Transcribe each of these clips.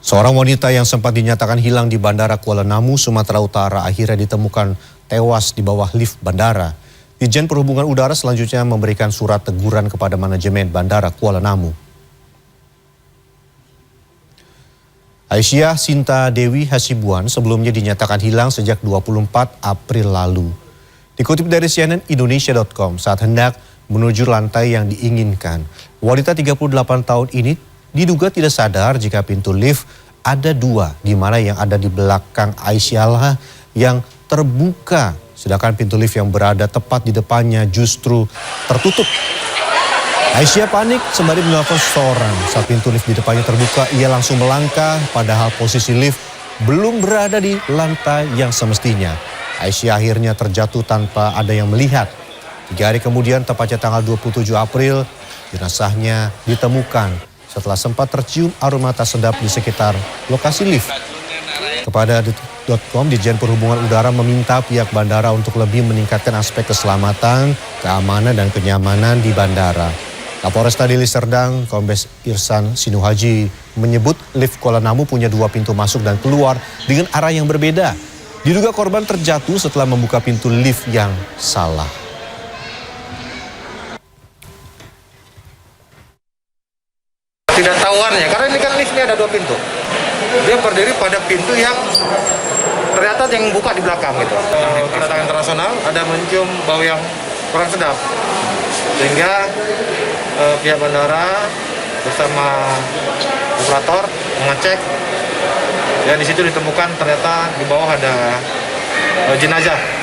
Seorang wanita yang sempat dinyatakan hilang di Bandara Kuala Namu, Sumatera Utara akhirnya ditemukan tewas di bawah lift bandara. Ditjen Perhubungan Udara selanjutnya memberikan surat teguran kepada manajemen Bandara Kuala Namu. Aisyah Sinta Dewi Hasibuan sebelumnya dinyatakan hilang sejak 24 April lalu. Dikutip dari cnnindonesia.com, saat hendak menuju lantai yang diinginkan, wanita 38 tahun ini diduga tidak sadar jika pintu lift ada dua, di mana yang ada di belakang Aisyah yang terbuka, sedangkan pintu lift yang berada tepat di depannya justru tertutup. Aisyah panik sembari menelpon seseorang. Saat pintu lift di depannya terbuka, ia langsung melangkah, padahal posisi lift belum berada di lantai yang semestinya. Aisyah akhirnya terjatuh tanpa ada yang melihat. 3 hari kemudian, tepatnya tanggal 27 April, jenazahnya ditemukan setelah sempat tercium aroma tak sedap di sekitar lokasi lift. Kepada detik.com, Ditjen Perhubungan Udara meminta pihak bandara untuk lebih meningkatkan aspek keselamatan, keamanan, dan kenyamanan di bandara. Kapolresta Deli Serdang, Kombes Irsan Sinuhaji, menyebut lift Kuala Namu punya 2 pintu masuk dan keluar dengan arah yang berbeda. Diduga korban terjatuh setelah membuka pintu lift yang salah. Tidak tahuannya, karena ini kan liftnya ada 2 pintu. Dia berdiri pada pintu yang ternyata yang buka di belakang gitu. Kedatangan internasional ada mencium bau yang kurang sedap, sehingga pihak bandara bersama operator mengecek. Ya, di situ ditemukan ternyata di bawah ada jenazah.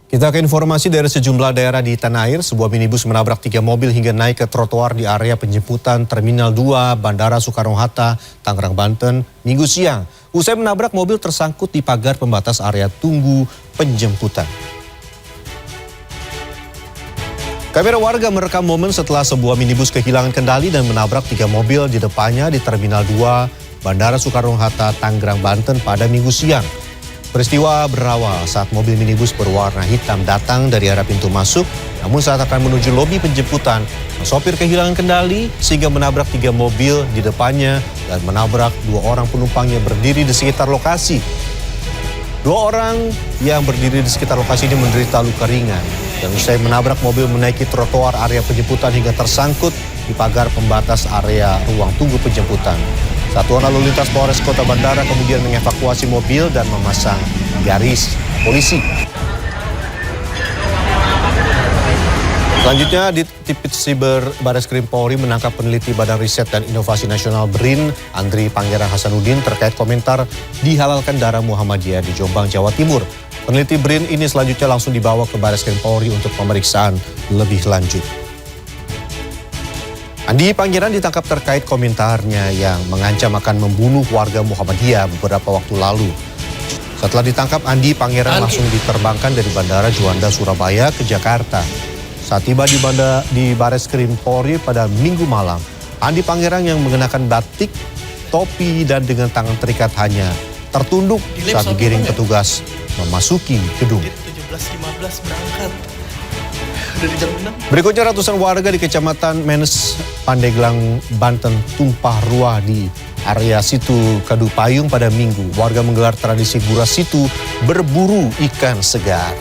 Kita ke informasi dari sejumlah daerah di tanah air. Sebuah minibus menabrak 3 mobil hingga naik ke trotoar di area penjemputan Terminal 2 Bandara Soekarno-Hatta, Tangerang, Banten, Minggu siang. Usai menabrak, mobil tersangkut di pagar pembatas area tunggu penjemputan. Kamera warga merekam momen setelah sebuah minibus kehilangan kendali dan menabrak 3 mobil di depannya di Terminal 2 Bandara Soekarno-Hatta, Tangerang, Banten pada Minggu siang. Peristiwa berawal saat mobil minibus berwarna hitam datang dari arah pintu masuk, namun saat akan menuju lobi penjemputan, sopir kehilangan kendali sehingga menabrak 3 mobil di depannya dan menabrak 2 orang penumpang yang berdiri di sekitar lokasi. 2 orang yang berdiri di sekitar lokasi ini menderita luka ringan dan usai menabrak mobil menaiki trotoar area penjemputan hingga tersangkut di pagar pembatas area ruang tunggu penjemputan. Satuan Lalu Lintas Polres Kota Bandara kemudian mengevakuasi mobil dan memasang garis polisi. Selanjutnya, Divisi Siber Bareskrim Polri menangkap peneliti Badan Riset dan Inovasi Nasional BRIN, Andri Pangerang Hasanuddin, terkait komentar dihalalkan darah Muhammadiyah di Jombang, Jawa Timur. Peneliti BRIN ini selanjutnya langsung dibawa ke Bareskrim Polri untuk pemeriksaan lebih lanjut. Andi Pangerang ditangkap terkait komentarnya yang mengancam akan membunuh warga Muhammadiyah beberapa waktu lalu. Setelah ditangkap, Andi Pangerang langsung diterbangkan dari Bandara Juanda, Surabaya ke Jakarta. Saat tiba di Bareskrim Polri pada Minggu malam, Andi Pangerang yang mengenakan batik, topi, dan dengan tangan terikat hanya tertunduk saat digiring petugas memasuki gedung. 17.15 berangkat. Berikutnya, ratusan warga di Kecamatan Menes, Pandeglang, Banten tumpah ruah di area Situ Kadupayung pada Minggu. Warga menggelar tradisi Gura Situ berburu ikan segar.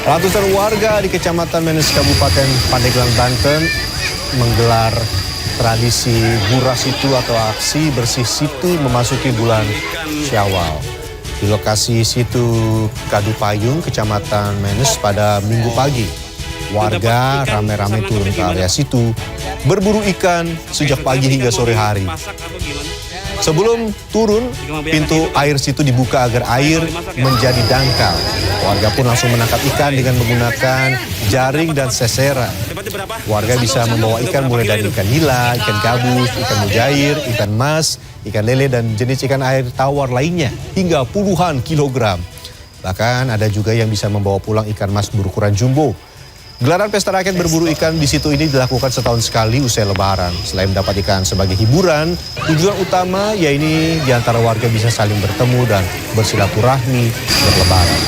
Ratusan warga di Kecamatan Menes, Kabupaten Pandeglang, Banten menggelar tradisi Gura Situ atau aksi bersih situ memasuki bulan Syawal. Di lokasi Situ Kadupayung, Kecamatan Menes pada Minggu pagi, warga ramai-ramai turun ke area situ berburu ikan sejak pagi hingga sore hari. Sebelum turun, pintu air situ dibuka agar air menjadi dangkal. Warga pun langsung menangkap ikan dengan menggunakan jaring dan sesera. Warga bisa membawa ikan mulai dari ikan nila, ikan gabus, ikan mujair, ikan mas, ikan lele, dan jenis ikan air tawar lainnya hingga puluhan kilogram. Bahkan ada juga yang bisa membawa pulang ikan mas berukuran jumbo. Gelaran pesta rakyat berburu ikan di situ ini dilakukan setahun sekali usai Lebaran. Selain mendapat ikan sebagai hiburan, tujuan utama yaitu di antara warga bisa saling bertemu dan bersilaturahmi berlebaran.